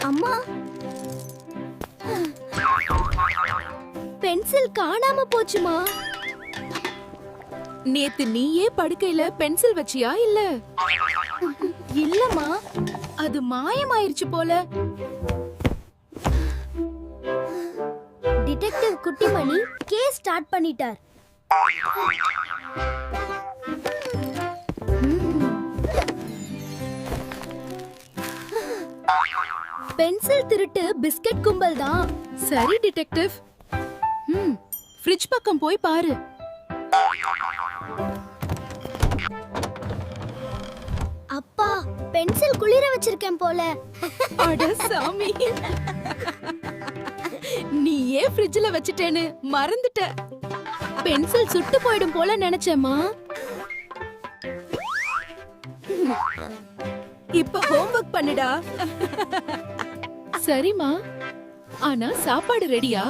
அம்மா, பென்சில் காணாம போச்சுமா. நேத்து நீயே படுக்கையில பென்சில் வச்சியா இல்ல? இல்லம்மா. அது மாயமாயிருச்சு போல. டிடெக்டிவ் குட்டிமணி கேஸ் ஸ்டார்ட் பண்ணிட்டார். பென்சில் திருட்டு பிஸ்கட் கும்பல் தான். சரி டிடெக்டிவ். ஃப்ரிட்ஜ் பக்கம் போய் பாரு. அப்பா, பென்சில் குளிர வச்சிருக்கேன் போல. அட சாமி, நீயே ஃப்ரிட்ஜ்ல வச்சிட்டேன்னு மறந்துட்ட. பென்சில் சுட்டு போயிடும் போல நினைச்சேம்மா. இப்ப ஹோம்வொர்க் பண்ணுடா. சரிம்மா, ஆனா சாப்பாடு ரெடியா?